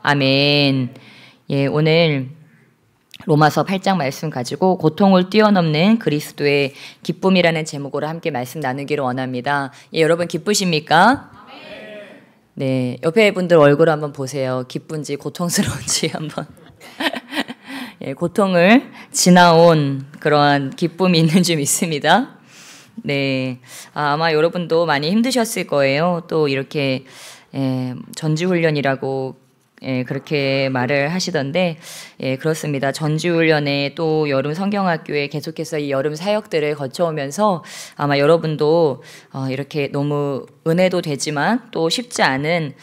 아멘. 예, 오늘 로마서 8장 말씀 가지고 고통을 뛰어넘는 그리스도의 기쁨이라는 제목으로 함께 말씀 나누기를 원합니다. 예, 여러분 기쁘십니까? 네, 옆에 분들 얼굴 한번 보세요. 기쁜지 고통스러운지 한번. 예, 고통을 지나온 그러한 기쁨이 있는 줄 믿습니다. 네, 아마 여러분도 많이 힘드셨을 거예요. 또 이렇게 전지훈련이라고 그렇게 말을 하시던데, 그렇습니다. 전지훈련에 또 여름 성경학교에 계속해서 이 여름 사역들을 거쳐오면서 아마 여러분도 이렇게 너무 은혜도 되지만 또 쉽지 않은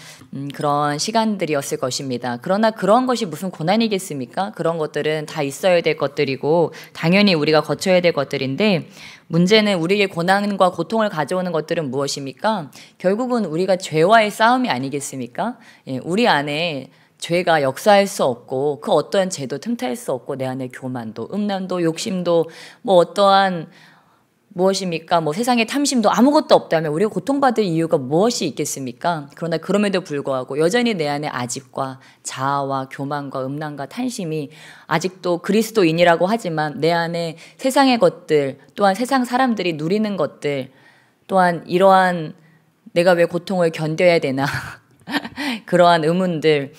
그런 시간들이었을 것입니다. 그러나 그런 것이 무슨 고난이겠습니까? 그런 것들은 다 있어야 될 것들이고 당연히 우리가 거쳐야 될 것들인데, 문제는 우리에게 고난과 고통을 가져오는 것들은 무엇입니까? 결국은 우리가 죄와의 싸움이 아니겠습니까? 우리 안에 죄가 역사할 수 없고 그 어떠한 죄도 틈탈 수 없고 내 안에 교만도, 음란도, 욕심도 뭐 어떠한 무엇입니까? 뭐 세상의 탐심도 아무것도 없다면 우리가 고통받을 이유가 무엇이 있겠습니까? 그러나 그럼에도 불구하고 여전히 내 안에 아집과 자아와 교만과 음란과 탄심이 아직도 그리스도인이라고 하지만 내 안에 세상의 것들, 또한 세상 사람들이 누리는 것들, 또한 이러한 내가 왜 고통을 견뎌야 되나 그러한 의문들,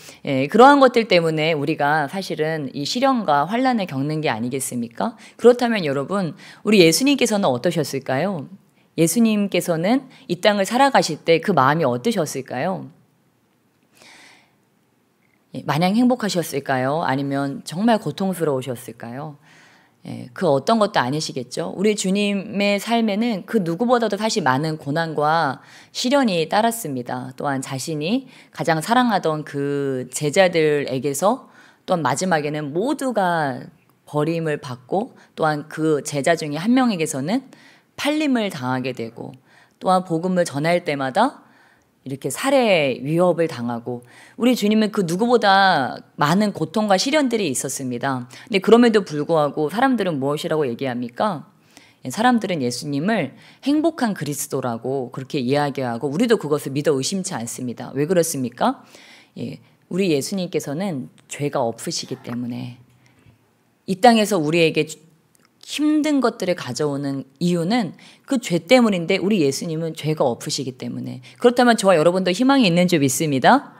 그러한 것들 때문에 우리가 사실은 이 시련과 환난을 겪는 게 아니겠습니까? 그렇다면 여러분, 우리 예수님께서는 어떠셨을까요? 예수님께서는 이 땅을 살아가실 때 그 마음이 어떠셨을까요? 마냥 행복하셨을까요? 아니면 정말 고통스러우셨을까요? 그 어떤 것도 아니시겠죠. 우리 주님의 삶에는 그 누구보다도 사실 많은 고난과 시련이 따랐습니다. 또한 자신이 가장 사랑하던 그 제자들에게서 또한 마지막에는 모두가 버림을 받고, 또한 그 제자 중에 한 명에게서는 팔림을 당하게 되고, 또한 복음을 전할 때마다 이렇게 살해 위협을 당하고, 우리 주님은 그 누구보다 많은 고통과 시련들이 있었습니다. 근데 그럼에도 불구하고 사람들은 무엇이라고 얘기합니까? 사람들은 예수님을 행복한 그리스도라고 그렇게 이야기하고 우리도 그것을 믿어 의심치 않습니다. 왜 그렇습니까? 우리 예수님께서는 죄가 없으시기 때문에, 이 땅에서 우리에게 힘든 것들을 가져오는 이유는 그 죄 때문인데 우리 예수님은 죄가 없으시기 때문에. 그렇다면 저와 여러분도 희망이 있는 줄 믿습니다.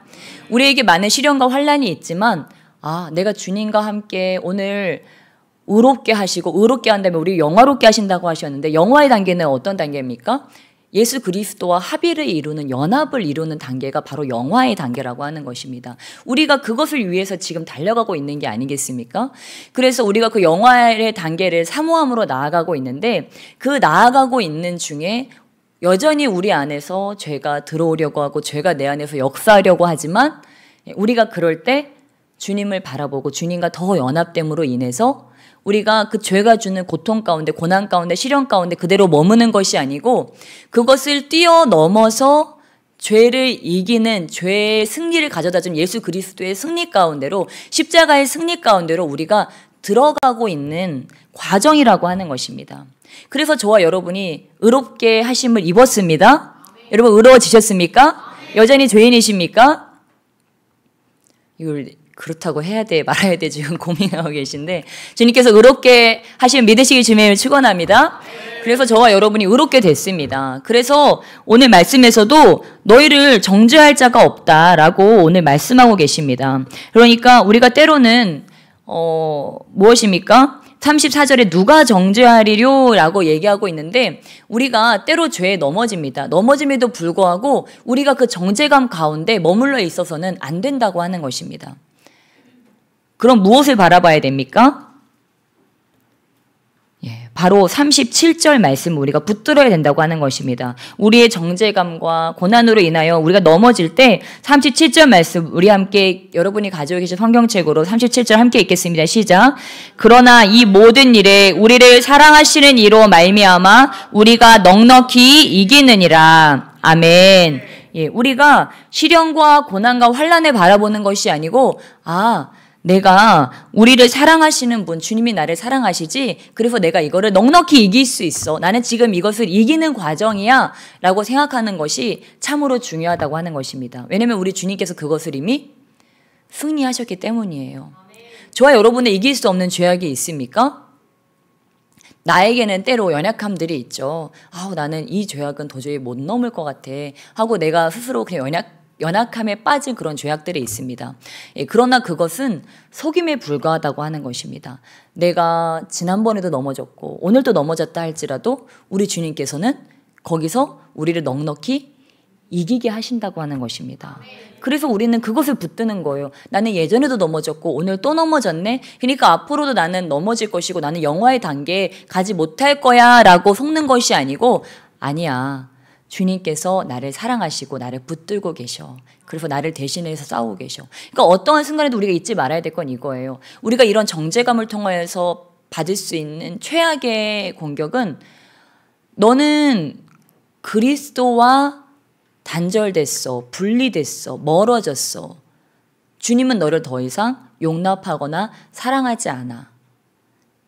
우리에게 많은 시련과 환난이 있지만 내가 주님과 함께 오늘 의롭게 하시고, 의롭게 한다면 우리 영화롭게 하신다고 하셨는데, 영화의 단계는 어떤 단계입니까? 예수 그리스도와 합의를 이루는, 연합을 이루는 단계가 바로 영화의 단계라고 하는 것입니다. 우리가 그것을 위해서 지금 달려가고 있는 게 아니겠습니까? 그래서 우리가 그 영화의 단계를 사모함으로 나아가고 있는데, 그 나아가고 있는 중에 여전히 우리 안에서 죄가 들어오려고 하고 죄가 내 안에서 역사하려고 하지만, 우리가 그럴 때 주님을 바라보고 주님과 더 연합됨으로 인해서 우리가 그 죄가 주는 고통 가운데, 고난 가운데, 시련 가운데 그대로 머무는 것이 아니고, 그것을 뛰어넘어서 죄를 이기는, 죄의 승리를 가져다준 예수 그리스도의 승리 가운데로, 십자가의 승리 가운데로 우리가 들어가고 있는 과정이라고 하는 것입니다. 그래서 저와 여러분이 의롭게 하심을 입었습니다. 여러분 의로워지셨습니까? 여전히 죄인이십니까? 이걸 그렇다고 해야 돼 말아야 돼 지금 고민하고 계신데, 주님께서 의롭게 하시면 믿으시기 주님을 축원합니다. 그래서 저와 여러분이 의롭게 됐습니다. 그래서 오늘 말씀에서도 너희를 정죄할 자가 없다라고 오늘 말씀하고 계십니다. 그러니까 우리가 때로는 무엇입니까? 34절에 누가 정죄하리요? 라고 얘기하고 있는데, 우리가 때로 죄에 넘어집니다. 넘어짐에도 불구하고 우리가 그 정죄감 가운데 머물러 있어서는 안 된다고 하는 것입니다. 그럼 무엇을 바라봐야 됩니까? 바로 37절 말씀 우리가 붙들어야 된다고 하는 것입니다. 우리의 정죄감과 고난으로 인하여 우리가 넘어질 때 37절 말씀 우리 함께, 여러분이 가지고 계신 성경책으로 37절 함께 읽겠습니다. 시작. 그러나 이 모든 일에 우리를 사랑하시는 이로 말미암아 우리가 넉넉히 이기느니라. 아멘. 우리가 시련과 고난과 환난을 바라보는 것이 아니고, 내가 우리를 사랑하시는 분, 주님이 나를 사랑하시지, 그래서 내가 이거를 넉넉히 이길 수 있어, 나는 지금 이것을 이기는 과정이야 라고 생각하는 것이 참으로 중요하다고 하는 것입니다. 왜냐하면 우리 주님께서 그것을 이미 승리하셨기 때문이에요. 저와 여러분의 이길 수 없는 죄악이 있습니까? 나에게는 때로 연약함들이 있죠. 나는 이 죄악은 도저히 못 넘을 것 같아 하고 내가 스스로 그냥 연약함에 빠진 그런 죄악들이 있습니다. 그러나 그것은 속임에 불과하다고 하는 것입니다. 내가 지난번에도 넘어졌고 오늘도 넘어졌다 할지라도 우리 주님께서는 거기서 우리를 넉넉히 이기게 하신다고 하는 것입니다. 그래서 우리는 그것을 붙드는 거예요. 나는 예전에도 넘어졌고 오늘 또 넘어졌네. 그러니까 앞으로도 나는 넘어질 것이고 나는 영화의 단계에 가지 못할 거야 라고 속는 것이 아니고, 아니야. 주님께서 나를 사랑하시고 나를 붙들고 계셔. 그래서 나를 대신해서 싸우고 계셔. 그러니까 어떠한 순간에도 우리가 잊지 말아야 될 건 이거예요. 우리가 이런 정죄감을 통해서 받을 수 있는 최악의 공격은, 너는 그리스도와 단절됐어, 분리됐어, 멀어졌어. 주님은 너를 더 이상 용납하거나 사랑하지 않아.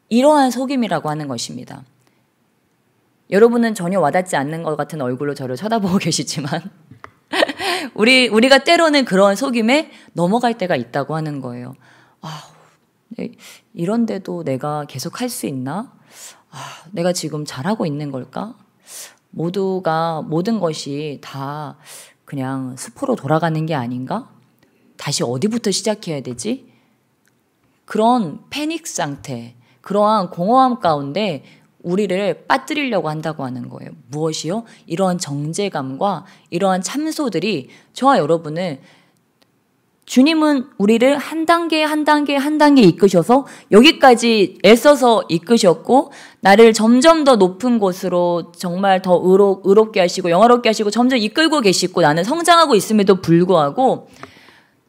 이러한 속임이라고 하는 것입니다. 여러분은 전혀 와닿지 않는 것 같은 얼굴로 저를 쳐다보고 계시지만 우리가 때로는 그런 속임에 넘어갈 때가 있다고 하는 거예요. 이런데도 내가 계속 할 수 있나? 내가 지금 잘하고 있는 걸까? 모든 것이 다 그냥 수포로 돌아가는 게 아닌가? 다시 어디부터 시작해야 되지? 그런 패닉 상태, 그러한 공허함 가운데 우리를 빠뜨리려고 한다고 하는 거예요. 무엇이요? 이러한 정죄감과 이러한 참소들이 저와 여러분을, 주님은 우리를 한 단계 한 단계 한 단계 이끄셔서 여기까지 애써서 이끄셨고, 나를 점점 더 높은 곳으로 정말 더 의롭게 하시고 영화롭게 하시고 점점 이끌고 계시고, 나는 성장하고 있음에도 불구하고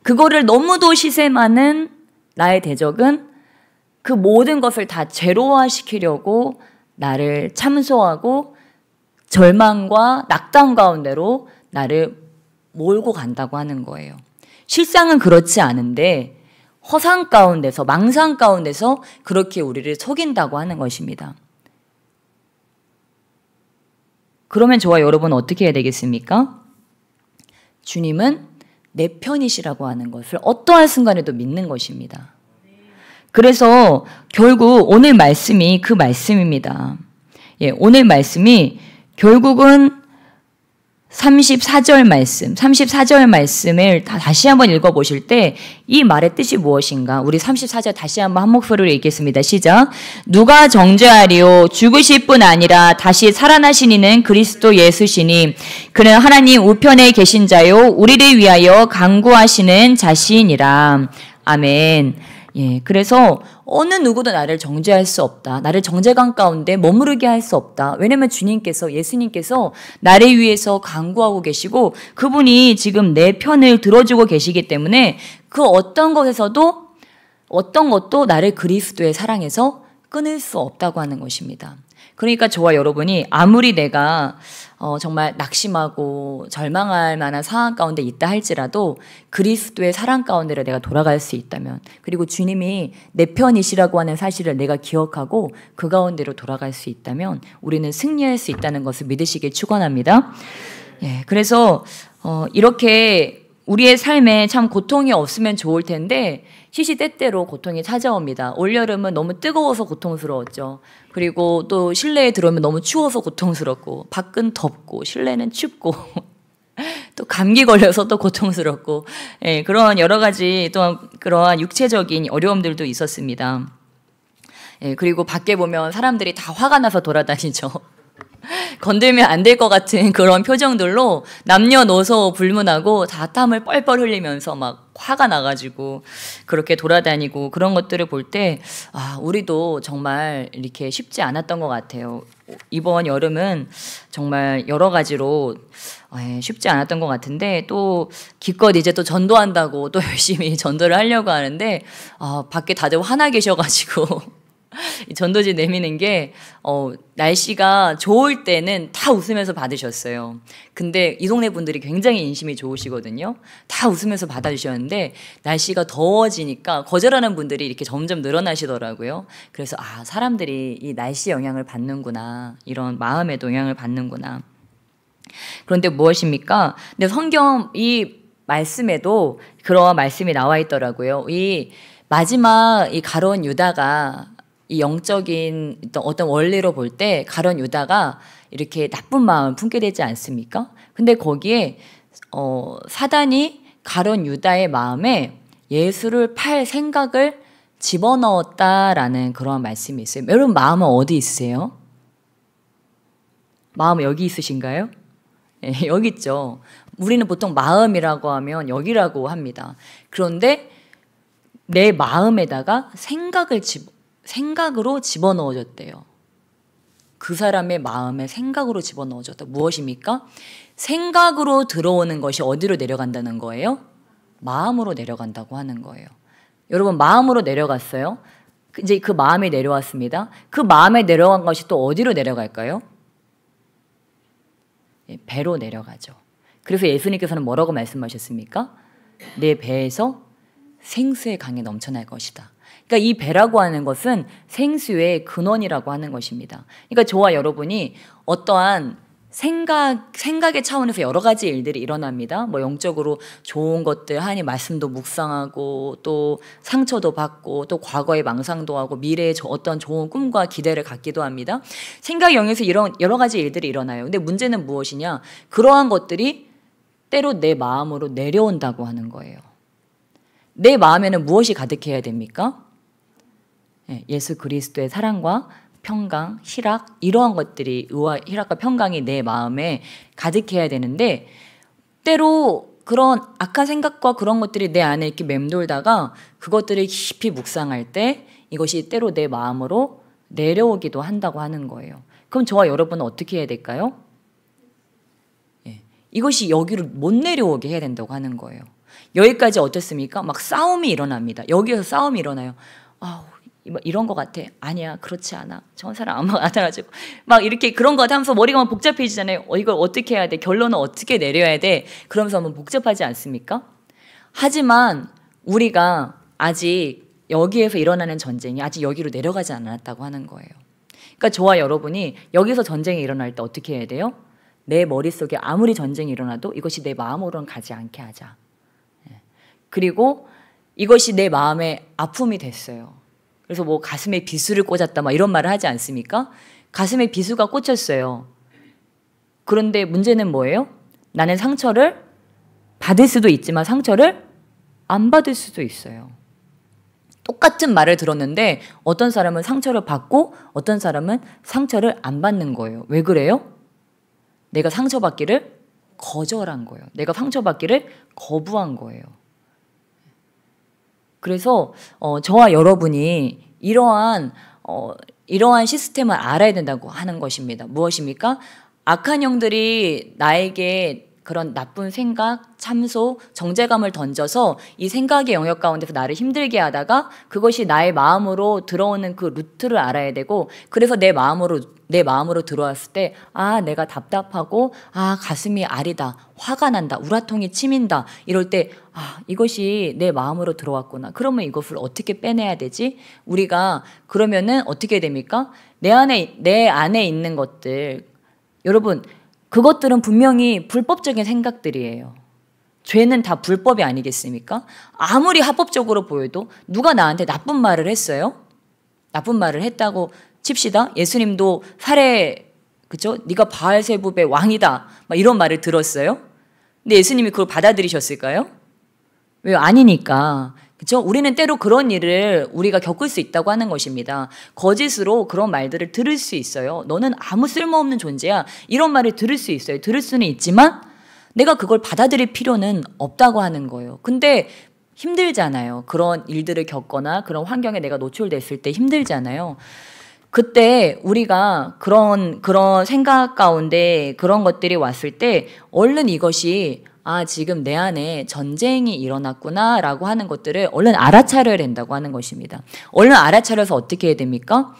그거를 너무도 시샘하는 나의 대적은 그 모든 것을 다 제로화시키려고 나를 참소하고 절망과 낙담 가운데로 나를 몰고 간다고 하는 거예요. 실상은 그렇지 않은데 허상 가운데서, 망상 가운데서 그렇게 우리를 속인다고 하는 것입니다. 그러면 저와 여러분은 어떻게 해야 되겠습니까? 주님은 내 편이시라고 하는 것을 어떠한 순간에도 믿는 것입니다. 그래서 결국 오늘 말씀이 그 말씀입니다. 오늘 말씀이 결국은 34절 말씀을 다시 한번 읽어보실 때 이 말의 뜻이 무엇인가? 우리 34절 다시 한번 한 목소리로 읽겠습니다. 시작. 누가 정죄하리요? 죽으실 뿐 아니라 다시 살아나신 이는 그리스도 예수시니 그는 하나님 우편에 계신 자요 우리를 위하여 간구하시는 자시니라. 아멘. 그래서 어느 누구도 나를 정죄할 수 없다. 나를 정죄감 가운데 머무르게 할 수 없다. 왜냐하면 주님께서, 예수님께서 나를 위해서 간구하고 계시고 그분이 지금 내 편을 들어주고 계시기 때문에 그 어떤 것에서도 어떤 것도 나를 그리스도의 사랑에서 끊을 수 없다고 하는 것입니다. 그러니까 저와 여러분이 아무리 내가 정말 낙심하고 절망할 만한 상황 가운데 있다 할지라도 그리스도의 사랑 가운데로 내가 돌아갈 수 있다면, 그리고 주님이 내 편이시라고 하는 사실을 내가 기억하고 그 가운데로 돌아갈 수 있다면 우리는 승리할 수 있다는 것을 믿으시길 축원합니다. 그래서 이렇게 우리의 삶에 참 고통이 없으면 좋을 텐데 시시때때로 고통이 찾아옵니다. 올여름은 너무 뜨거워서 고통스러웠죠. 그리고 또 실내에 들어오면 너무 추워서 고통스럽고, 밖은 덥고 실내는 춥고 또 감기 걸려서 또 고통스럽고, 그런 여러 가지 또한 그러한 육체적인 어려움들도 있었습니다. 그리고 밖에 보면 사람들이 다 화가 나서 돌아다니죠. 건들면 안 될 것 같은 그런 표정들로 남녀노소 불문하고 다 땀을 뻘뻘 흘리면서 막 화가 나가지고 그렇게 돌아다니고, 그런 것들을 볼 때 우리도 정말 이렇게 쉽지 않았던 것 같아요. 이번 여름은 정말 여러 가지로 쉽지 않았던 것 같은데, 또 기껏 이제 또 전도한다고 또 열심히 전도를 하려고 하는데 밖에 다들 화나 계셔가지고 전도지 내미는 게 날씨가 좋을 때는 다 웃으면서 받으셨어요. 근데 이 동네 분들이 굉장히 인심이 좋으시거든요. 다 웃으면서 받아주셨는데 날씨가 더워지니까 거절하는 분들이 이렇게 점점 늘어나시더라고요. 그래서 사람들이 이 날씨 영향을 받는구나, 이런 마음의 영향을 받는구나. 그런데 무엇입니까? 근데 성경 이 말씀에도 그런 말씀이 나와 있더라고요. 이 마지막 이 가룟 유다가 이 영적인 어떤 원리로 볼 때 가룟 유다가 이렇게 나쁜 마음을 품게 되지 않습니까? 근데 거기에 사단이 가룟 유다의 마음에 예수를 팔 생각을 집어넣었다라는 그런 말씀이 있어요. 여러분 마음은 어디 있으세요? 마음 여기 있으신가요? 네, 여기 있죠. 우리는 보통 마음이라고 하면 여기라고 합니다. 그런데 내 마음에다가 생각으로 집어넣어줬대요. 그 사람의 마음에 생각으로 집어넣어줬다. 무엇입니까? 생각으로 들어오는 것이 어디로 내려간다는 거예요? 마음으로 내려간다고 하는 거예요. 여러분 마음으로 내려갔어요. 이제 그 마음이 내려왔습니다. 그 마음에 내려간 것이 또 어디로 내려갈까요? 배로 내려가죠. 그래서 예수님께서는 뭐라고 말씀하셨습니까? 내 배에서 생수의 강이 넘쳐날 것이다. 그러니까 이 배라고 하는 것은 생수의 근원이라고 하는 것입니다. 그러니까 저와 여러분이 어떠한 생각의 차원에서 여러 가지 일들이 일어납니다. 뭐 영적으로 좋은 것들 하니 말씀도 묵상하고 또 상처도 받고 또 과거의 망상도 하고 미래의 어떤 좋은 꿈과 기대를 갖기도 합니다. 생각 영역에서 이런 여러 가지 일들이 일어나요. 근데 문제는 무엇이냐? 그러한 것들이 때로 내 마음으로 내려온다고 하는 거예요. 내 마음에는 무엇이 가득해야 됩니까? 예수 그리스도의 사랑과 평강, 희락 이러한 것들이 의와 희락과 평강이 내 마음에 가득해야 되는데 때로 그런 악한 생각과 그런 것들이 내 안에 이렇게 맴돌다가 그것들을 깊이 묵상할 때 이것이 때로 내 마음으로 내려오기도 한다고 하는 거예요. 그럼 저와 여러분은 어떻게 해야 될까요? 이것이 여기로 못 내려오게 해야 된다고 하는 거예요. 여기까지 어떻습니까? 막 싸움이 일어납니다. 여기에서 싸움이 일어나요. 이런 것 같아. 아니야, 그렇지 않아. 저 사람 아무 나타나지고 막 이렇게 그런 거 하면서 머리가 막 복잡해지잖아요. 이걸 어떻게 해야 돼? 결론은 어떻게 내려야 돼? 그러면서 한번 복잡하지 않습니까? 하지만 우리가 아직 여기에서 일어나는 전쟁이 아직 여기로 내려가지 않았다고 하는 거예요. 그러니까 저와 여러분이 여기서 전쟁이 일어날 때 어떻게 해야 돼요? 내 머릿속에 아무리 전쟁이 일어나도 이것이 내 마음으로는 가지 않게 하자. 그리고 이것이 내 마음에 아픔이 됐어요. 그래서 뭐 가슴에 비수를 꽂았다 막 이런 말을 하지 않습니까? 가슴에 비수가 꽂혔어요. 그런데 문제는 뭐예요? 나는 상처를 받을 수도 있지만 상처를 안 받을 수도 있어요. 똑같은 말을 들었는데 어떤 사람은 상처를 받고 어떤 사람은 상처를 안 받는 거예요. 왜 그래요? 내가 상처받기를 거절한 거예요. 내가 상처받기를 거부한 거예요. 그래서 저와 여러분이 이러한 시스템을 알아야 된다고 하는 것입니다. 무엇입니까? 악한 영들이 나에게 그런 나쁜 생각, 참소, 정죄감을 던져서 이 생각의 영역 가운데서 나를 힘들게 하다가 그것이 나의 마음으로 들어오는 그 루트를 알아야 되고 그래서 내 마음으로 들어왔을 때 내가 답답하고 가슴이 아리다, 화가 난다, 우라통이 치민다 이럴 때 이것이 내 마음으로 들어왔구나. 그러면 이것을 어떻게 빼내야 되지? 우리가 그러면은 어떻게 됩니까? 내 안에 있는 것들 여러분 그것들은 분명히 불법적인 생각들이에요. 죄는 다 불법이 아니겠습니까? 아무리 합법적으로 보여도 누가 나한테 나쁜 말을 했어요? 나쁜 말을 했다고 칩시다. 예수님도 그죠? 네가 바알세불의 왕이다. 막 이런 말을 들었어요. 근데 예수님이 그걸 받아들이셨을까요? 왜? 아니니까. 그렇죠? 우리는 때로 그런 일을 우리가 겪을 수 있다고 하는 것입니다. 거짓으로 그런 말들을 들을 수 있어요. 너는 아무 쓸모없는 존재야. 이런 말을 들을 수 있어요. 들을 수는 있지만 내가 그걸 받아들일 필요는 없다고 하는 거예요. 근데 힘들잖아요. 그런 일들을 겪거나 그런 환경에 내가 노출됐을 때 힘들잖아요. 그때 우리가 그런 생각 가운데 그런 것들이 왔을 때 얼른 이것이 지금 내 안에 전쟁이 일어났구나 라고 하는 것들을 얼른 알아차려야 된다고 하는 것입니다. 얼른 알아차려서 어떻게 해야 됩니까?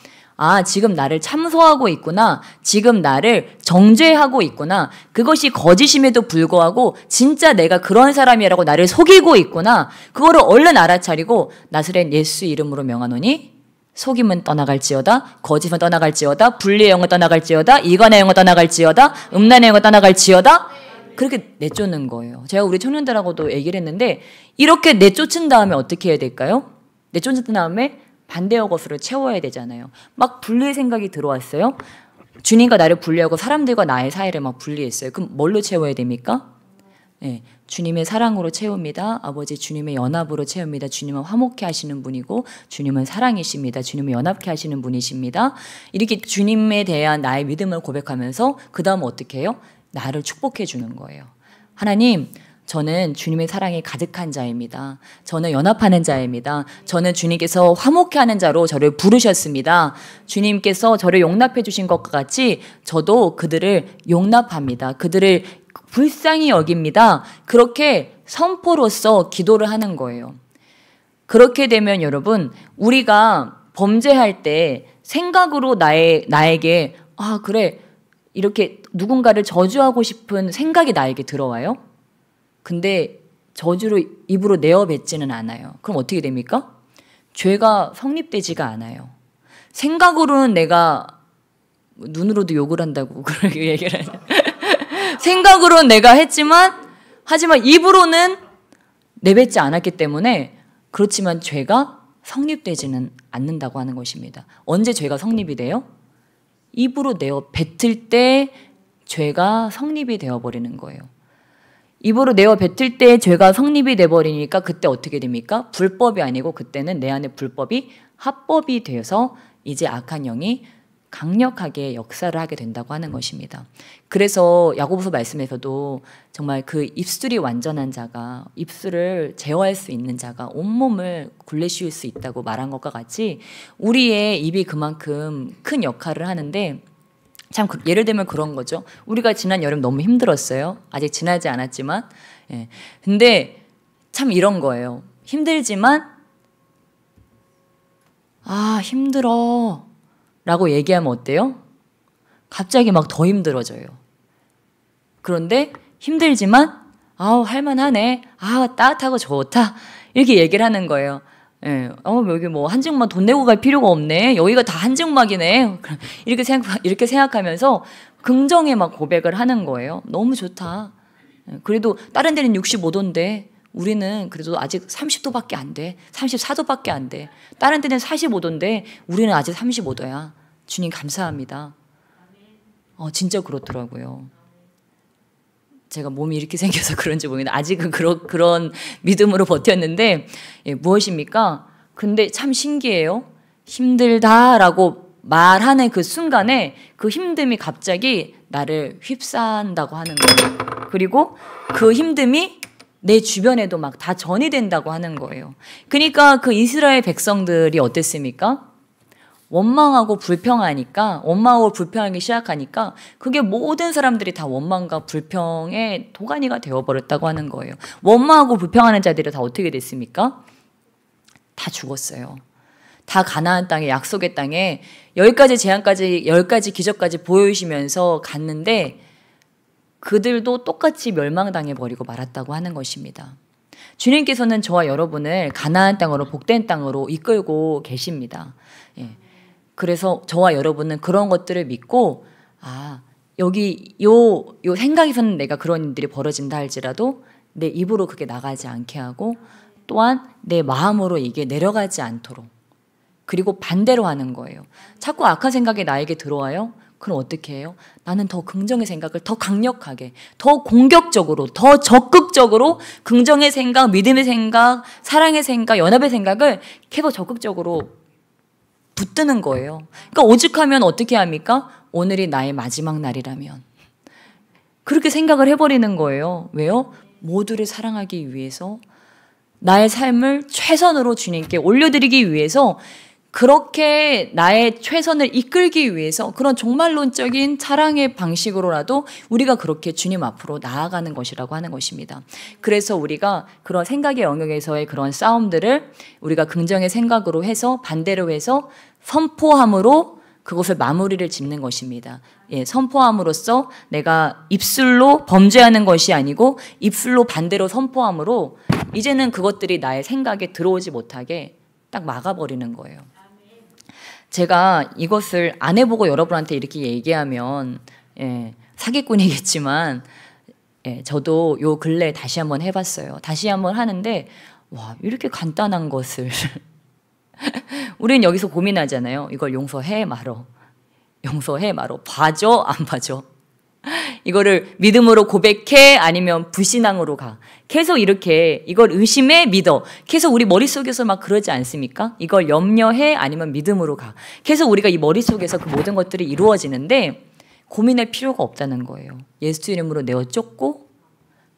지금 나를 참소하고 있구나. 지금 나를 정죄하고 있구나. 그것이 거짓임에도 불구하고 진짜 내가 그런 사람이라고 나를 속이고 있구나. 그거를 얼른 알아차리고 나사렛 예수 이름으로 명하노니 속임은 떠나갈지어다. 거짓은 떠나갈지어다. 불리의 영은 떠나갈지어다. 이간의 영은 떠나갈지어다. 음란의 영은 떠나갈지어다. 그렇게 내쫓는 거예요. 제가 우리 청년들하고도 얘기를 했는데 이렇게 내쫓은 다음에 어떻게 해야 될까요? 내쫓은 다음에 반대의 것으로 채워야 되잖아요. 막 분리의 생각이 들어왔어요. 주님과 나를 분리하고 사람들과 나의 사이를 막 분리했어요. 그럼 뭘로 채워야 됩니까? 네, 주님의 사랑으로 채웁니다. 아버지 주님의 연합으로 채웁니다. 주님은 화목케 하시는 분이고 주님은 사랑이십니다. 주님은 연합케 하시는 분이십니다. 이렇게 주님에 대한 나의 믿음을 고백하면서 그 다음 어떻게 해요? 나를 축복해 주는 거예요. 하나님, 저는 주님의 사랑이 가득한 자입니다. 저는 연합하는 자입니다. 저는 주님께서 화목케 하는 자로 저를 부르셨습니다. 주님께서 저를 용납해 주신 것과 같이 저도 그들을 용납합니다. 그들을 불쌍히 여깁니다. 그렇게 선포로서 기도를 하는 거예요. 그렇게 되면 여러분, 우리가 범죄할 때 생각으로 나에게 그래, 이렇게 누군가를 저주하고 싶은 생각이 나에게 들어와요. 근데 저주로 입으로 내어뱉지는 않아요. 그럼 어떻게 됩니까? 죄가 성립되지가 않아요. 생각으로는 내가 눈으로도 욕을 한다고 그렇게 얘기를 하죠. 생각으로는 내가 하지만 입으로는 내뱉지 않았기 때문에 그렇지만 죄가 성립되지는 않는다고 하는 것입니다. 언제 죄가 성립이 돼요? 입으로 내어 뱉을 때 죄가 성립이 되어버리는 거예요. 입으로 내어 뱉을 때 죄가 성립이 돼버리니까 그때 어떻게 됩니까? 불법이 아니고 그때는 내 안에 불법이 합법이 되어서 이제 악한 영이 강력하게 역사를 하게 된다고 하는 것입니다. 그래서 야고보서 말씀에서도 정말 그 입술이 완전한 자가, 입술을 제어할 수 있는 자가 온몸을 굴레씌울 수 있다고 말한 것과 같이 우리의 입이 그만큼 큰 역할을 하는데, 참 예를 들면 그런 거죠. 우리가 지난 여름 너무 힘들었어요. 아직 지나지 않았지만. 예. 근데 참 이런 거예요. 힘들지만 힘들어 라고 얘기하면 어때요? 갑자기 막 더 힘들어져요. 그런데 힘들지만 할만하네. 따뜻하고 좋다. 이렇게 얘기를 하는 거예요. 예, 여기 뭐 한증막 돈 내고 갈 필요가 없네. 여기가 다 한증막이네. 이렇게 생각하면서 긍정의 막 고백을 하는 거예요. 너무 좋다. 그래도 다른 데는 65도인데 우리는 그래도 아직 30도밖에 안 돼. 34도밖에 안 돼. 다른 데는 45도인데 우리는 아직 35도야. 주님 감사합니다. 진짜 그렇더라고요. 제가 몸이 이렇게 생겨서 그런지 모르겠는데 아직은 그런 믿음으로 버텼는데, 무엇입니까? 근데 참 신기해요. 힘들다라고 말하는 그 순간에 그 힘듦이 갑자기 나를 휩싸는다고 하는 거예요. 그리고 그 힘듦이 내 주변에도 막 다 전이 된다고 하는 거예요. 그러니까 그 이스라엘 백성들이 어땠습니까? 원망하고 불평하기 시작하니까 그게 모든 사람들이 다 원망과 불평의 도가니가 되어버렸다고 하는 거예요. 원망하고 불평하는 자들이 다 어떻게 됐습니까? 다 죽었어요. 다 가나안 땅에, 약속의 땅에 10가지 재앙까지, 10가지 기적까지 보여주시면서 갔는데 그들도 똑같이 멸망당해버리고 말았다고 하는 것입니다. 주님께서는 저와 여러분을 가나안 땅으로, 복된 땅으로 이끌고 계십니다. 그래서 저와 여러분은 그런 것들을 믿고 여기 요 생각에서는 내가 그런 일들이 벌어진다 할지라도 내 입으로 그게 나가지 않게 하고 또한 내 마음으로 이게 내려가지 않도록, 그리고 반대로 하는 거예요. 자꾸 악한 생각이 나에게 들어와요. 그럼 어떻게 해요? 나는 더 긍정의 생각을 더 강력하게, 더 공격적으로, 더 적극적으로 긍정의 생각, 믿음의 생각, 사랑의 생각, 연합의 생각을 계속 적극적으로 붙드는 거예요. 그러니까 오죽하면 어떻게 합니까? 오늘이 나의 마지막 날이라면. 그렇게 생각을 해버리는 거예요. 왜요? 모두를 사랑하기 위해서, 나의 삶을 최선으로 주님께 올려드리기 위해서, 그렇게 나의 최선을 이끌기 위해서 그런 종말론적인 사랑의 방식으로라도 우리가 그렇게 주님 앞으로 나아가는 것이라고 하는 것입니다. 그래서 우리가 그런 생각의 영역에서의 그런 싸움들을 우리가 긍정의 생각으로 해서, 반대로 해서 선포함으로 그것을 마무리를 짓는 것입니다. 선포함으로써 내가 입술로 범죄하는 것이 아니고 입술로 반대로 선포함으로 이제는 그것들이 나의 생각에 들어오지 못하게 딱 막아버리는 거예요. 제가 이것을 안 해보고 여러분한테 이렇게 얘기하면 사기꾼이겠지만 예, 저도 요 근래 다시 한번 해봤어요. 다시 한번 하는데 와, 이렇게 간단한 것을 우리는 여기서 고민하잖아요. 이걸 용서해 말어. 용서해 말어. 봐줘 안 봐줘. 이거를 믿음으로 고백해 아니면 불신앙으로 가. 계속 이렇게 이걸 의심해 믿어. 계속 우리 머릿속에서 막 그러지 않습니까? 이걸 염려해 아니면 믿음으로 가. 계속 우리가 이 머릿속에서 그 모든 것들이 이루어지는데 고민할 필요가 없다는 거예요. 예수 이름으로 내어 쫓고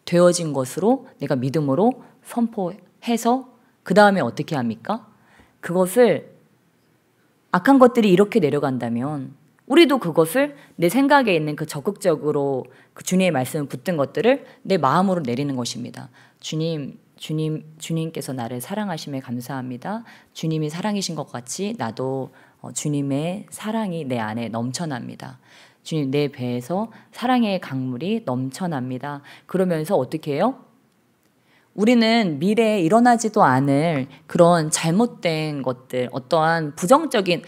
되어진 것으로 내가 믿음으로 선포해서 그 다음에 어떻게 합니까? 그것을 악한 것들이 이렇게 내려간다면 우리도 그것을 내 생각에 있는 그 적극적으로 그 주님의 말씀을 붙든 것들을 내 마음으로 내리는 것입니다. 주님께서 나를 사랑하심에 감사합니다. 주님이 사랑이신 것 같이 나도 주님의 사랑이 내 안에 넘쳐납니다. 주님 내 배에서 사랑의 강물이 넘쳐납니다. 그러면서 어떻게 해요? 우리는 미래에 일어나지도 않을 그런 잘못된 것들, 어떠한 부정적인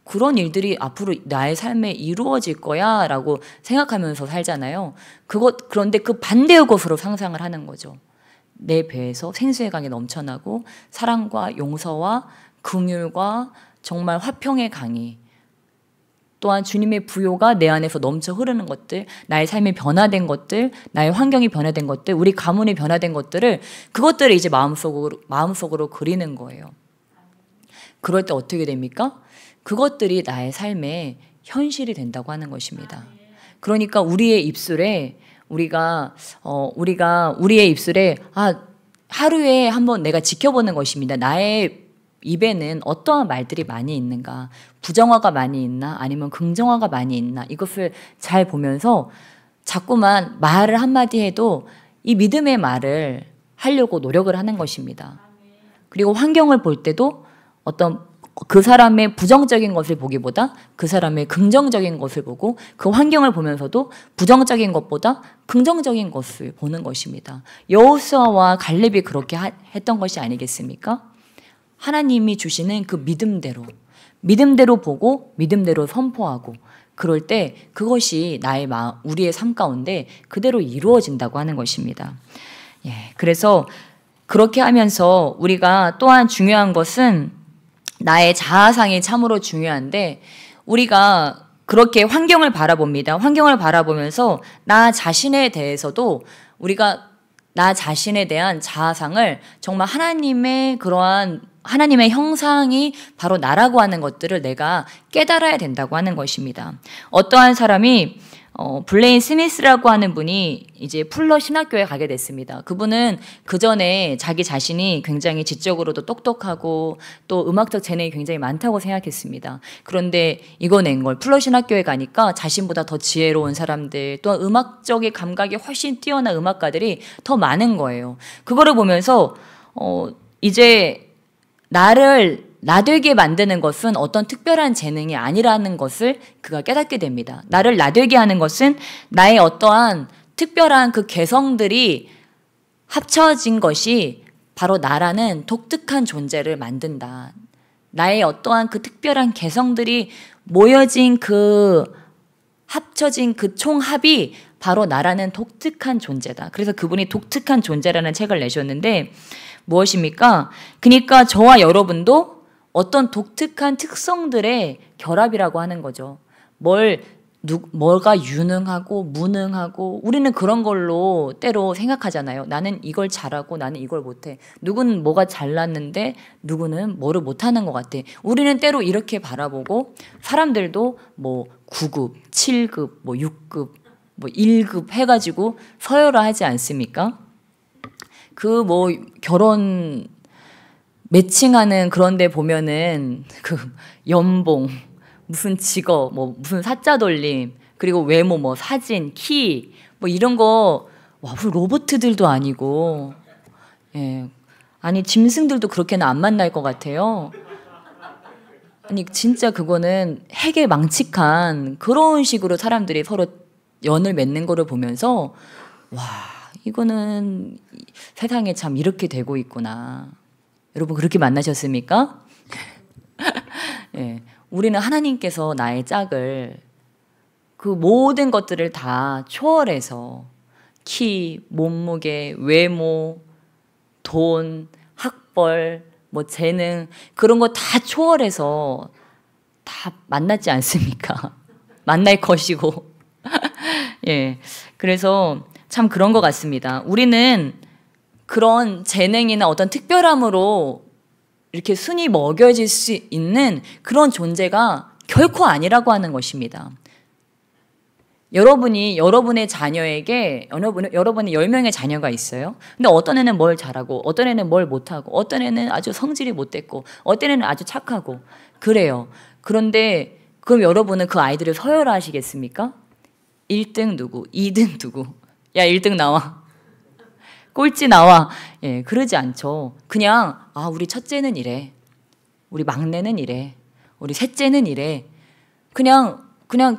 그런 일들이 앞으로 나의 삶에 이루어질 거야 라고 생각하면서 살잖아요. 그런데 그 반대의 것으로 상상을 하는 거죠. 내 배에서 생수의 강이 넘쳐나고 사랑과 용서와 긍휼과 정말 화평의 강이 또한 주님의 부요가 내 안에서 넘쳐 흐르는 것들, 나의 삶이 변화된 것들, 나의 환경이 변화된 것들, 우리 가문이 변화된 것들을 그것들을 이제 마음속으로 그리는 거예요. 그럴 때 어떻게 됩니까? 그것들이 나의 삶에 현실이 된다고 하는 것입니다. 그러니까 우리의 입술에 우리가 우리의 입술에 하루에 한번 내가 지켜보는 것입니다. 나의 입에는 어떠한 말들이 많이 있는가, 부정화가 많이 있나 아니면 긍정화가 많이 있나 이것을 잘 보면서 자꾸만 말을 한마디 해도 이 믿음의 말을 하려고 노력을 하는 것입니다. 그리고 환경을 볼 때도 어떤 그 사람의 부정적인 것을 보기보다 그 사람의 긍정적인 것을 보고 그 환경을 보면서도 부정적인 것보다 긍정적인 것을 보는 것입니다. 여호수아와 갈렙이 그렇게 했던 것이 아니겠습니까? 하나님이 주시는 그 믿음대로 보고 믿음대로 선포하고 그럴 때 그것이 우리의 삶 가운데 그대로 이루어진다고 하는 것입니다. 예, 그래서 그렇게 하면서 우리가 또한 중요한 것은 나의 자아상이 참으로 중요한데 우리가 그렇게 환경을 바라봅니다. 환경을 바라보면서 나 자신에 대해서도 우리가 나 자신에 대한 자아상을 정말 하나님의 형상이 바로 나라고 하는 것들을 내가 깨달아야 된다고 하는 것입니다. 어떠한 사람이 블레인 스미스라고 하는 분이 이제 풀러 신학교에 가게 됐습니다. 그분은 그 전에 자기 자신이 굉장히 지적으로도 똑똑하고 또 음악적 재능이 굉장히 많다고 생각했습니다. 그런데 이겨낸 걸 풀러 신학교에 가니까 자신보다 더 지혜로운 사람들, 또 음악적인 감각이 훨씬 뛰어난 음악가들이 더 많은 거예요. 그거를 보면서 이제 나를 나되게 만드는 것은 어떤 특별한 재능이 아니라는 것을 그가 깨닫게 됩니다. 나를 나되게 하는 것은 나의 어떠한 특별한 그 개성들이 합쳐진 것이 바로 나라는 독특한 존재를 만든다. 나의 어떠한 그 특별한 개성들이 모여진 합쳐진 그 총합이 바로 나라는 독특한 존재다. 그래서 그분이 독특한 존재라는 책을 내셨는데 무엇입니까? 그러니까 저와 여러분도 어떤 독특한 특성들의 결합이라고 하는 거죠. 뭐가 유능하고 무능하고 우리는 그런 걸로 때로 생각하잖아요. 나는 이걸 잘하고 나는 이걸 못해. 누구는 뭐가 잘났는데 누구는 뭐를 못하는 것 같아. 우리는 때로 이렇게 바라보고 사람들도 뭐 9급, 7급, 뭐 6급, 뭐 1급 해가지고 서열화하지 않습니까? 그 뭐 결혼 매칭하는 그런 데 보면은 그 연봉, 무슨 직업, 뭐 무슨 사자 돌림, 그리고 외모, 뭐 사진, 키, 뭐 이런 거, 와, 무슨 로봇들도 아니고, 예. 아니, 짐승들도 그렇게는 안 만날 것 같아요. 아니, 진짜 그거는 핵에 망측한 그런 식으로 사람들이 서로 연을 맺는 거를 보면서, 와, 이거는 세상에 참 이렇게 되고 있구나. 여러분 그렇게 만나셨습니까? 예, 우리는 하나님께서 나의 짝을 그 모든 것들을 다 초월해서 키, 몸무게, 외모, 돈, 학벌, 뭐 재능 그런 거 다 초월해서 다 만났지 않습니까? 만날 것이고. 예. 그래서 참 그런 것 같습니다. 우리는 그런 재능이나 어떤 특별함으로 이렇게 순위 먹여질 수 있는 그런 존재가 결코 아니라고 하는 것입니다. 여러분의 자녀에게, 여러분의 10명의 자녀가 있어요. 근데 어떤 애는 뭘 잘하고, 어떤 애는 뭘 못하고, 어떤 애는 아주 성질이 못됐고, 어떤 애는 아주 착하고, 그래요. 그런데, 그럼 여러분은 그 아이들을 서열화하시겠습니까? 1등 누구, 2등 누구, 야, 1등 나와. 꼴찌 나와. 예, 그러지 않죠. 그냥, 아, 우리 첫째는 이래. 우리 막내는 이래. 우리 셋째는 이래. 그냥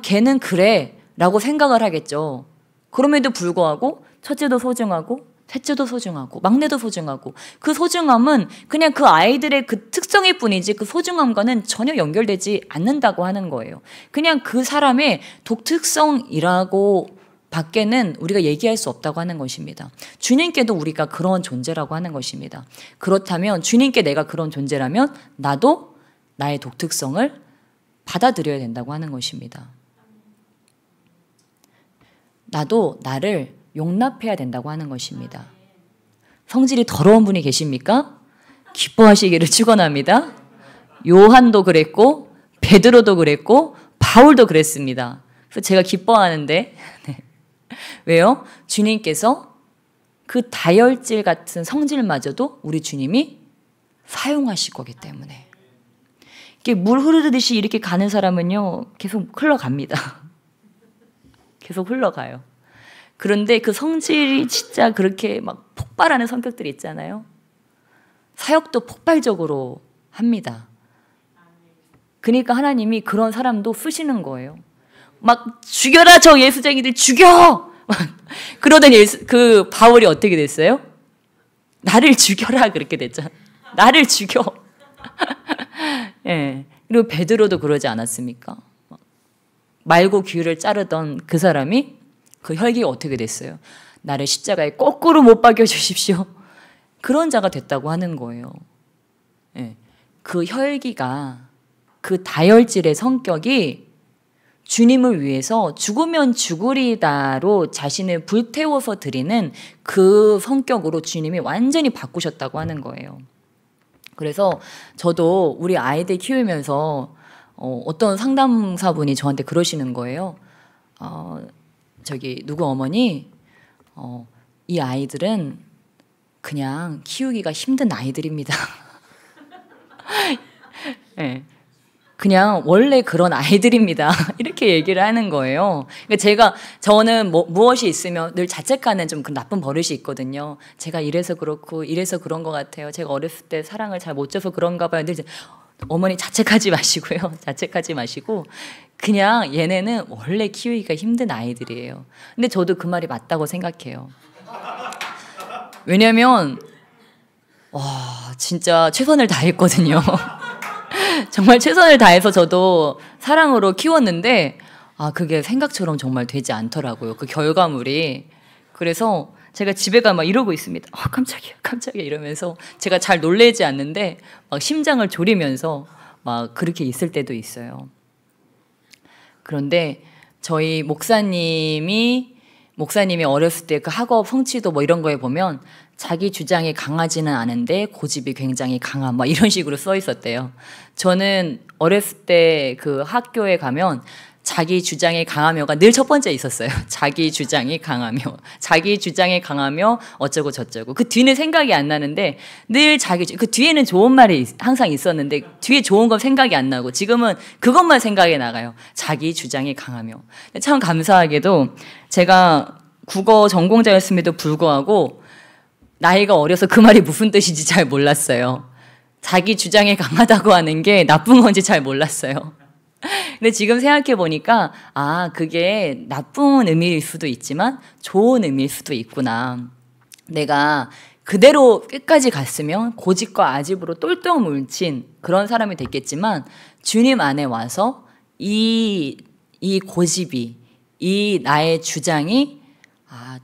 걔는 그래. 라고 생각을 하겠죠. 그럼에도 불구하고 첫째도 소중하고 셋째도 소중하고 막내도 소중하고 그 소중함은 그냥 그 아이들의 그 특성일 뿐이지 그 소중함과는 전혀 연결되지 않는다고 하는 거예요. 그냥 그 사람의 독특성이라고 밖에는 우리가 얘기할 수 없다고 하는 것입니다. 주님께도 우리가 그런 존재라고 하는 것입니다. 그렇다면 주님께 내가 그런 존재라면 나도 나의 독특성을 받아들여야 된다고 하는 것입니다. 나도 나를 용납해야 된다고 하는 것입니다. 성질이 더러운 분이 계십니까? 기뻐하시기를 축원합니다. 요한도 그랬고 베드로도 그랬고 바울도 그랬습니다. 그래서 제가 기뻐하는데 네. 왜요? 주님께서 그 다혈질 같은 성질마저도 우리 주님이 사용하실 거기 때문에 이렇게 물 흐르듯이 이렇게 가는 사람은요 계속 흘러갑니다. 계속 흘러가요. 그런데 그 성질이 진짜 그렇게 막 폭발하는 성격들이 있잖아요. 사역도 폭발적으로 합니다. 그러니까 하나님이 그런 사람도 쓰시는 거예요. 막 죽여라 저 예수쟁이들 죽여! 그러던 그 바울이 어떻게 됐어요? 나를 죽여라 그렇게 됐잖아. 나를 죽여. 예. 그리고 베드로도 그러지 않았습니까? 말고 귀를 자르던 그 사람이 그 혈기가 어떻게 됐어요? 나를 십자가에 거꾸로 못 박여 주십시오. 그런 자가 됐다고 하는 거예요. 예. 그 혈기가 그 다혈질의 성격이 주님을 위해서 죽으면 죽으리다로 자신을 불태워서 드리는 그 성격으로 주님이 완전히 바꾸셨다고 하는 거예요. 그래서 저도 우리 아이들 키우면서 어떤 상담사분이 저한테 그러시는 거예요. 저기 누구 어머니 이 아이들은 그냥 키우기가 힘든 아이들입니다. 네. 그냥 원래 그런 아이들입니다. 이렇게 얘기를 하는 거예요. 그러니까 저는 무엇이 있으면 늘 자책하는 좀 그 나쁜 버릇이 있거든요. 제가 이래서 그렇고 이래서 그런 것 같아요. 제가 어렸을 때 사랑을 잘 못 줘서 그런가 봐요. 늘 어머니 자책하지 마시고요. 자책하지 마시고 그냥 얘네는 원래 키우기가 힘든 아이들이에요. 근데 저도 그 말이 맞다고 생각해요. 왜냐면 와 진짜 최선을 다했거든요. 정말 최선을 다해서 저도 사랑으로 키웠는데 그게 생각처럼 정말 되지 않더라고요. 그 결과물이. 그래서 제가 집에 가면 막 이러고 있습니다. 깜짝이야 이러면서 제가 잘 놀래지 않는데 막 심장을 졸이면서 막 그렇게 있을 때도 있어요. 그런데 저희 목사님이 어렸을 때 그 학업 성취도 뭐 이런 거에 보면 자기 주장이 강하지는 않은데 고집이 굉장히 강한 뭐 이런 식으로 써 있었대요. 저는 어렸을 때 그 학교에 가면 자기 주장이 강하며가 늘 첫 번째 있었어요. 자기 주장이 강하며 어쩌고 저쩌고. 그 뒤는 생각이 안 나는데 늘 그 뒤에는 좋은 말이 항상 있었는데 뒤에 좋은 건 생각이 안 나고 지금은 그것만 생각이 나가요. 자기 주장이 강하며. 참 감사하게도 제가 국어 전공자였음에도 불구하고 나이가 어려서 그 말이 무슨 뜻인지 잘 몰랐어요. 자기 주장이 강하다고 하는 게 나쁜 건지 잘 몰랐어요. 근데 지금 생각해 보니까 그게 나쁜 의미일 수도 있지만 좋은 의미일 수도 있구나. 내가 그대로 끝까지 갔으면 고집과 아집으로 똘똘 뭉친 그런 사람이 됐겠지만 주님 안에 와서 이 고집이 이 나의 주장이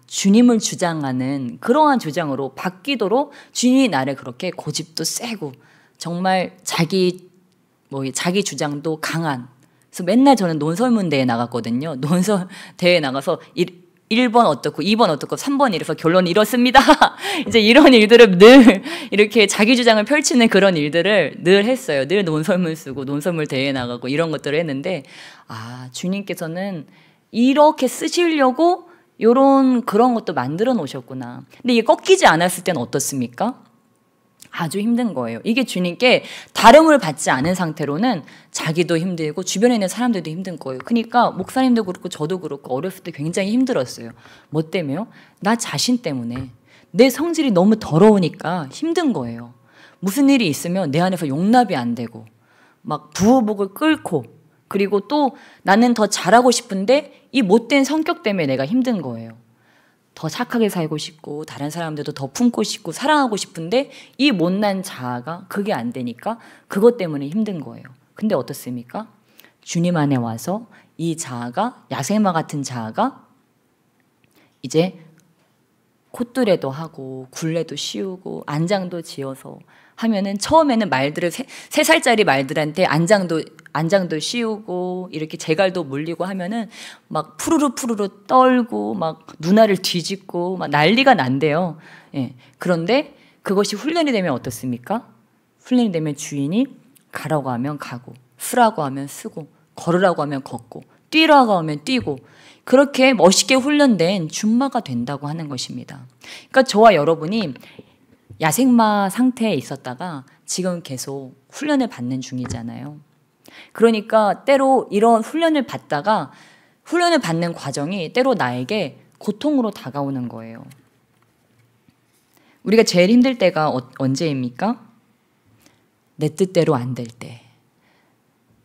주님을 주장하는 그러한 주장으로 바뀌도록 주님이 나를 그렇게 고집도 세고 정말 자기 주장도 강한. 그래서 맨날 저는 논설문 대회 나갔거든요. 논설 대회 나가서 1번 어떻고 2번 어떻고 3번 이래서 결론 이렇습니다. 이제 이런 일들을 늘 이렇게 자기 주장을 펼치는 그런 일들을 늘 했어요. 늘 논설문 쓰고 논설문 대회 나가고 이런 것들을 했는데 주님께서는 이렇게 쓰시려고 그런 것도 만들어 놓으셨구나. 근데 이게 꺾이지 않았을 때는 어떻습니까? 아주 힘든 거예요. 이게 주님께 다름을 받지 않은 상태로는 자기도 힘들고 주변에 있는 사람들도 힘든 거예요. 그러니까 목사님도 그렇고 저도 그렇고 어렸을 때 굉장히 힘들었어요. 뭐 때문에요? 나 자신 때문에. 내 성질이 너무 더러우니까 힘든 거예요. 무슨 일이 있으면 내 안에서 용납이 안 되고 막 부호복을 끓고 그리고 또 나는 더 잘하고 싶은데 이 못된 성격 때문에 내가 힘든 거예요. 더 착하게 살고 싶고 다른 사람들도 더 품고 싶고 사랑하고 싶은데 이 못난 자아가 그게 안 되니까 그것 때문에 힘든 거예요. 근데 어떻습니까? 주님 안에 와서 이 자아가 야생마 같은 자아가 이제 콧뚜레도 하고 굴레도 씌우고 안장도 지어서 하면은 처음에는 말들을 3살짜리 말들한테 안장도 씌우고 이렇게 재갈도 물리고 하면은 막 푸르르 떨고 막 눈알을 뒤집고 막 난리가 난대요. 예. 그런데 그것이 훈련이 되면 어떻습니까? 훈련이 되면 주인이 가라고 하면 가고 쓰라고 하면 쓰고 걸으라고 하면 걷고 뛰라고 하면 뛰고 그렇게 멋있게 훈련된 준마가 된다고 하는 것입니다. 그러니까 저와 여러분이 야생마 상태에 있었다가 지금 계속 훈련을 받는 중이잖아요. 그러니까 때로 이런 훈련을 받다가 훈련을 받는 과정이 때로 나에게 고통으로 다가오는 거예요. 우리가 제일 힘들 때가 언제입니까? 내 뜻대로 안 될 때,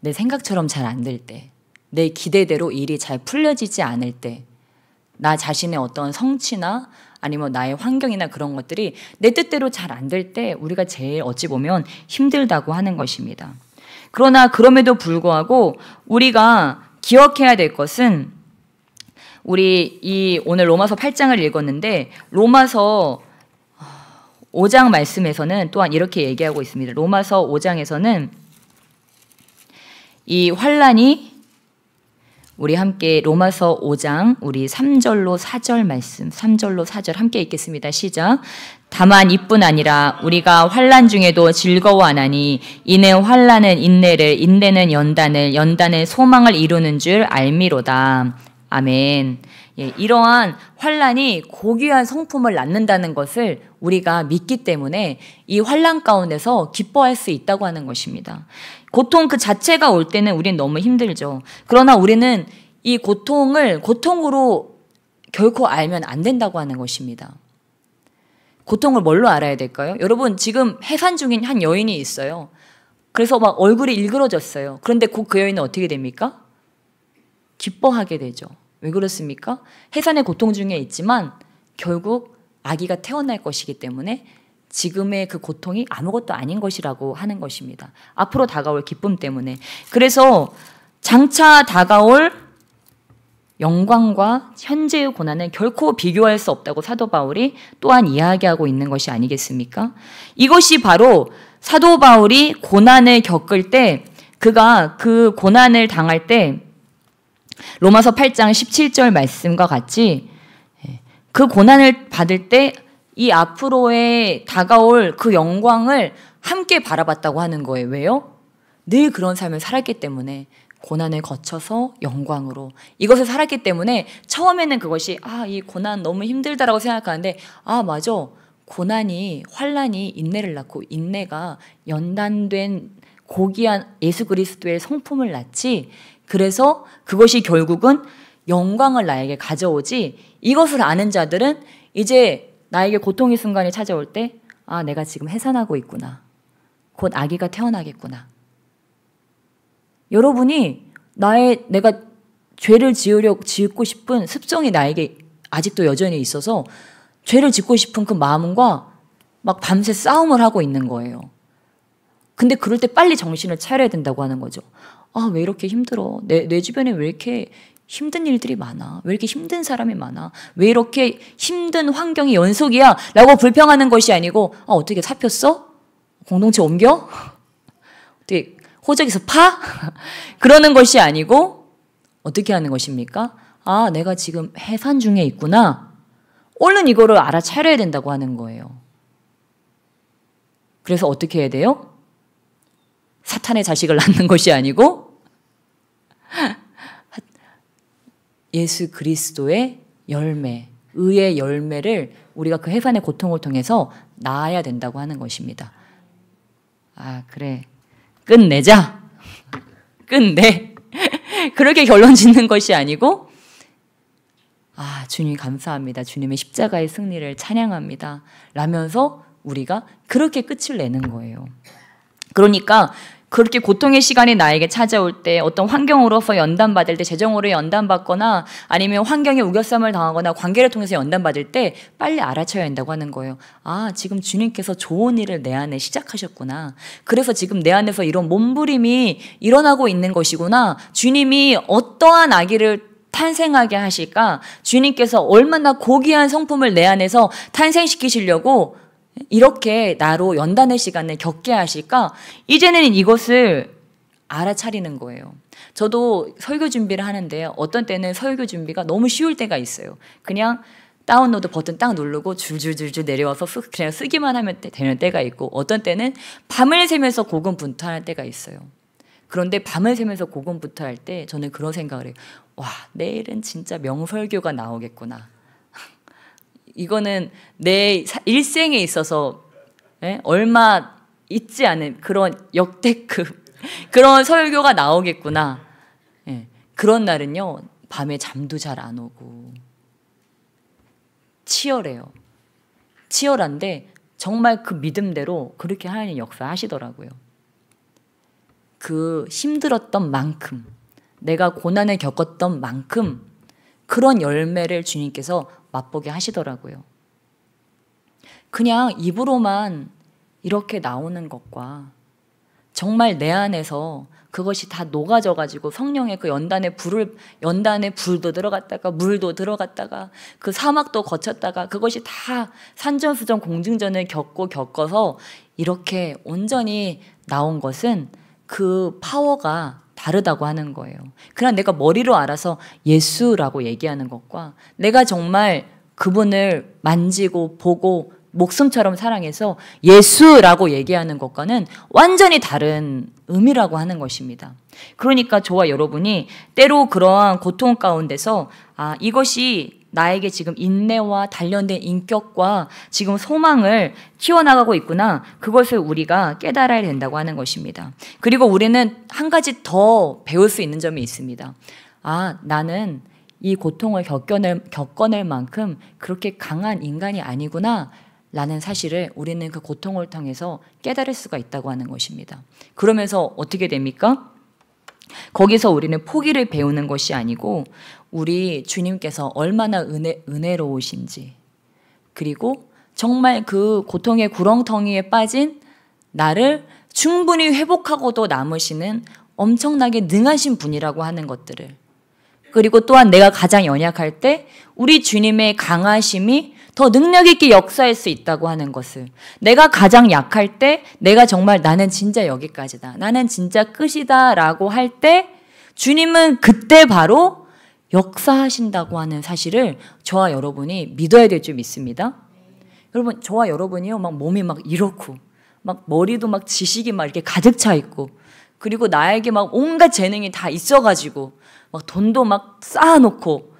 내 생각처럼 잘 안 될 때, 내 기대대로 일이 잘 풀려지지 않을 때, 나 자신의 어떤 성취나 아니면 나의 환경이나 그런 것들이 내 뜻대로 잘 안 될 때 우리가 제일 어찌 보면 힘들다고 하는 것입니다. 그러나 그럼에도 불구하고 우리가 기억해야 될 것은 우리 오늘 로마서 8장을 읽었는데 로마서 5장 말씀에서는 또한 이렇게 얘기하고 있습니다. 로마서 5장에서는 이 환난이 우리 함께 로마서 5장 우리 3절로 4절 말씀 3절로 4절 함께 읽겠습니다. 시작. 다만 이뿐 아니라 우리가 환난 중에도 즐거워하나니 이는 환난은 인내를 인내는 연단을 연단은 소망을 이루는 줄 알미로다. 아멘. 예, 이러한 환난이 고귀한 성품을 낳는다는 것을 우리가 믿기 때문에 이 환난 가운데서 기뻐할 수 있다고 하는 것입니다. 고통 그 자체가 올 때는 우리는 너무 힘들죠. 그러나 우리는 이 고통을 고통으로 결코 알면 안 된다고 하는 것입니다. 고통을 뭘로 알아야 될까요? 여러분 지금 해산 중인 한 여인이 있어요. 그래서 막 얼굴이 일그러졌어요. 그런데 곧 그 여인은 어떻게 됩니까? 기뻐하게 되죠. 왜 그렇습니까? 해산의 고통 중에 있지만 결국 아기가 태어날 것이기 때문에 지금의 그 고통이 아무것도 아닌 것이라고 하는 것입니다. 앞으로 다가올 기쁨 때문에. 그래서 장차 다가올 영광과 현재의 고난은 결코 비교할 수 없다고 사도 바울이 또한 이야기하고 있는 것이 아니겠습니까? 이것이 바로 사도 바울이 고난을 겪을 때 그가 그 고난을 당할 때 로마서 8장 17절 말씀과 같이 그 고난을 받을 때 이 앞으로의 다가올 그 영광을 함께 바라봤다고 하는 거예요. 왜요? 늘 그런 삶을 살았기 때문에 고난을 거쳐서 영광으로 이것을 살았기 때문에 처음에는 그것이 이 고난 너무 힘들다라고 생각하는데 맞아. 고난이 환난이 인내를 낳고 인내가 연단된 고귀한 예수 그리스도의 성품을 낳지 그래서 그것이 결국은 영광을 나에게 가져오지 이것을 아는 자들은 이제 나에게 고통의 순간이 찾아올 때 내가 지금 해산하고 있구나. 곧 아기가 태어나겠구나. 여러분이 내가 죄를 짓고 싶은 습성이 나에게 아직도 여전히 있어서 죄를 짓고 싶은 그 마음과 막 밤새 싸움을 하고 있는 거예요. 근데 그럴 때 빨리 정신을 차려야 된다고 하는 거죠. 왜 이렇게 힘들어? 내 주변에 왜 이렇게 힘든 일들이 많아. 왜 이렇게 힘든 사람이 많아? 왜 이렇게 힘든 환경이 연속이야? 라고 불평하는 것이 아니고 어떻게 잡혔어? 공동체 옮겨? 어떻게 호적에서 파? 그러는 것이 아니고 어떻게 하는 것입니까? 내가 지금 해산 중에 있구나. 얼른 이거를 알아차려야 된다고 하는 거예요. 그래서 어떻게 해야 돼요? 사탄의 자식을 낳는 것이 아니고 예수 그리스도의 열매, 의의 열매를 우리가 그 해산의 고통을 통해서 낳아야 된다고 하는 것입니다. 그래. 끝내자. 끝내. 그렇게 결론 짓는 것이 아니고 주님 감사합니다. 주님의 십자가의 승리를 찬양합니다. 라면서 우리가 그렇게 끝을 내는 거예요. 그러니까 그렇게 고통의 시간이 나에게 찾아올 때 어떤 환경으로서 연단받을 때 재정으로 연단받거나 아니면 환경에 우겨쌈을 당하거나 관계를 통해서 연단받을 때 빨리 알아차려야 한다고 하는 거예요. 지금 주님께서 좋은 일을 내 안에 시작하셨구나. 그래서 지금 내 안에서 이런 몸부림이 일어나고 있는 것이구나. 주님이 어떠한 아기를 탄생하게 하실까? 주님께서 얼마나 고귀한 성품을 내 안에서 탄생시키시려고 이렇게 나로 연단의 시간을 겪게 하실까? 이제는 이것을 알아차리는 거예요. 저도 설교 준비를 하는데요. 어떤 때는 설교 준비가 너무 쉬울 때가 있어요. 그냥 다운로드 버튼 딱 누르고 줄줄줄줄 내려와서 그냥 쓰기만 하면 되는 때가 있고, 어떤 때는 밤을 새면서 고군분투할 때가 있어요. 그런데 밤을 새면서 고군분투할 때 저는 그런 생각을 해요. 내일은 진짜 명설교가 나오겠구나. 이거는 내 일생에 있어서 얼마 있지 않은 그런 역대급 그런 설교가 나오겠구나. 그런 날은요, 밤에 잠도 잘 안 오고 치열해요. 치열한데 정말 그 믿음대로 그렇게 하나님 역사하시더라고요. 그 힘들었던 만큼, 내가 고난을 겪었던 만큼 그런 열매를 주님께서 맛보게 하시더라고요. 그냥 입으로만 이렇게 나오는 것과 정말 내 안에서 그것이 다 녹아져가지고 성령의 그 연단에 불도 들어갔다가 물도 들어갔다가 그 사막도 거쳤다가 그것이 다 산전수전 공중전을 겪어서 이렇게 온전히 나온 것은 그 파워가 다르다고 하는 거예요. 그냥 내가 머리로 알아서 예수라고 얘기하는 것과 내가 정말 그분을 만지고 보고 목숨처럼 사랑해서 예수라고 얘기하는 것과는 완전히 다른 의미라고 하는 것입니다. 그러니까 저와 여러분이 때로 그러한 고통 가운데서 이것이 나에게 지금 인내와 단련된 인격과 지금 소망을 키워나가고 있구나. 그것을 우리가 깨달아야 된다고 하는 것입니다. 그리고 우리는 한 가지 더 배울 수 있는 점이 있습니다. 나는 이 고통을 겪어낼 만큼 그렇게 강한 인간이 아니구나. 라는 사실을 우리는 그 고통을 통해서 깨달을 수가 있다고 하는 것입니다. 그러면서 어떻게 됩니까? 거기서 우리는 포기를 배우는 것이 아니고 우리 주님께서 얼마나 은혜로우신지, 그리고 정말 그 고통의 구렁텅이에 빠진 나를 충분히 회복하고도 남으시는 엄청나게 능하신 분이라고 하는 것들을, 그리고 또한 내가 가장 연약할 때 우리 주님의 강하심이 더 능력 있게 역사할 수 있다고 하는 것을, 내가 가장 약할 때 내가 정말 나는 진짜 여기까지다, 나는 진짜 끝이다 라고 할 때 주님은 그때 바로 역사하신다고 하는 사실을 저와 여러분이 믿어야 될 줄 믿습니다. 여러분, 저와 여러분이요, 막 몸이 막 이렇고 막 머리도 막 지식이 막 이렇게 가득 차 있고, 그리고 나에게 막 온갖 재능이 다 있어가지고 막 돈도 막 쌓아놓고,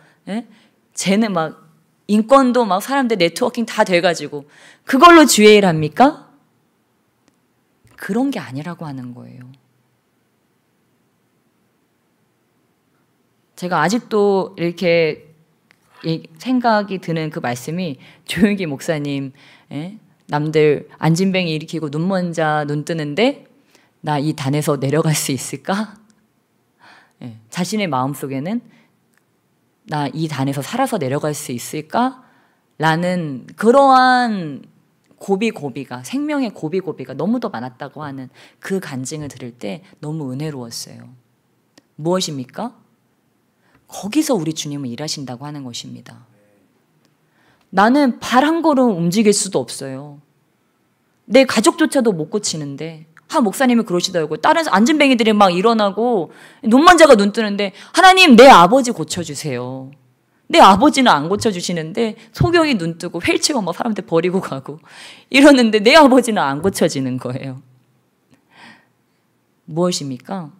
쟤는 막 인권도 막 사람들 네트워킹 다 돼가지고 그걸로 주의 일 합니까? 그런 게 아니라고 하는 거예요. 제가 아직도 이렇게 생각이 드는 그 말씀이 조용기 목사님, 남들 안진뱅이 일으키고 눈먼 자 눈 뜨는데 나 이 단에서 내려갈 수 있을까? 자신의 마음속에는 나 이 단에서 살아서 내려갈 수 있을까? 라는 그러한 고비가, 생명의 고비가 너무도 많았다고 하는 그 간증을 들을 때 너무 은혜로웠어요. 무엇입니까? 거기서 우리 주님은 일하신다고 하는 것입니다. 나는 발 한 걸음 움직일 수도 없어요. 내 가족조차도 못 고치는데, 한 목사님이 그러시더라고요. 다른 안진뱅이들이 막 일어나고 눈만 자가 눈 뜨는데, 하나님 내 아버지 고쳐주세요. 내 아버지는 안 고쳐주시는데 소경이 눈 뜨고 휠체어 막 사람들 버리고 가고 이러는데 내 아버지는 안 고쳐지는 거예요. 무엇입니까?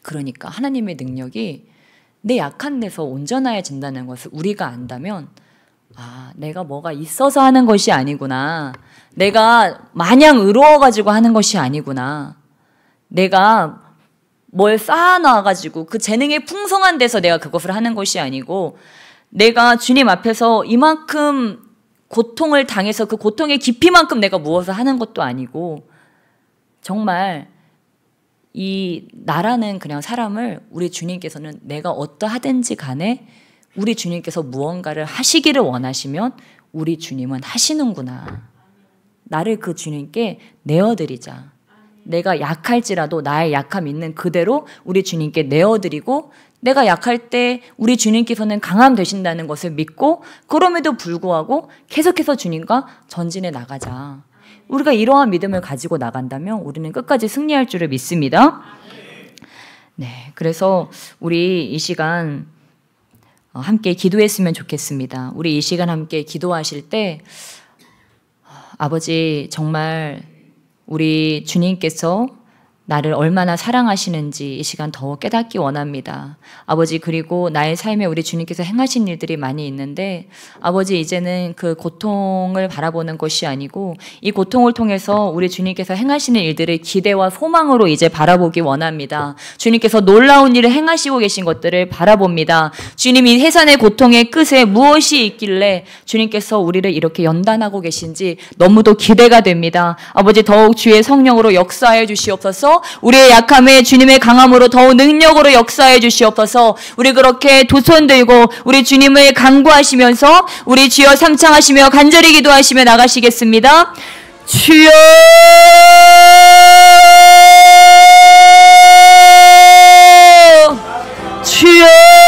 그러니까 하나님의 능력이 내 약한 데서 온전해진다는 것을 우리가 안다면, 아, 내가 뭐가 있어서 하는 것이 아니구나. 내가 마냥 의로워가지고 하는 것이 아니구나. 내가 뭘 쌓아놔가지고 그 재능이 풍성한 데서 내가 그것을 하는 것이 아니고, 내가 주님 앞에서 이만큼 고통을 당해서 그 고통의 깊이만큼 내가 무엇을 하는 것도 아니고, 정말 이 나라는 그냥 사람을 우리 주님께서는 내가 어떠하든지 간에 우리 주님께서 무언가를 하시기를 원하시면 우리 주님은 하시는구나. 나를 그 주님께 내어드리자. 내가 약할지라도 나의 약함 있는 그대로 우리 주님께 내어드리고, 내가 약할 때 우리 주님께서는 강함 되신다는 것을 믿고, 그럼에도 불구하고 계속해서 주님과 전진해 나가자. 우리가 이러한 믿음을 가지고 나간다면 우리는 끝까지 승리할 줄을 믿습니다. 네, 그래서 우리 이 시간 함께 기도했으면 좋겠습니다. 우리 이 시간 함께 기도하실 때, 아버지, 정말 우리 주님께서 나를 얼마나 사랑하시는지 이 시간 더 깨닫기 원합니다. 아버지, 그리고 나의 삶에 우리 주님께서 행하신 일들이 많이 있는데, 아버지, 이제는 그 고통을 바라보는 것이 아니고 이 고통을 통해서 우리 주님께서 행하시는 일들을 기대와 소망으로 이제 바라보기 원합니다. 주님께서 놀라운 일을 행하시고 계신 것들을 바라봅니다. 주님이 해산의 고통의 끝에 무엇이 있길래 주님께서 우리를 이렇게 연단하고 계신지 너무도 기대가 됩니다. 아버지, 더욱 주의 성령으로 역사해 주시옵소서. 우리의 약함에 주님의 강함으로 더욱 능력으로 역사해 주시옵소서. 우리 그렇게 두 손 들고 우리 주님을 간구하시면서 우리 주여 삼창하시며 간절히 기도하시며 나가시겠습니다. 주여, 주여.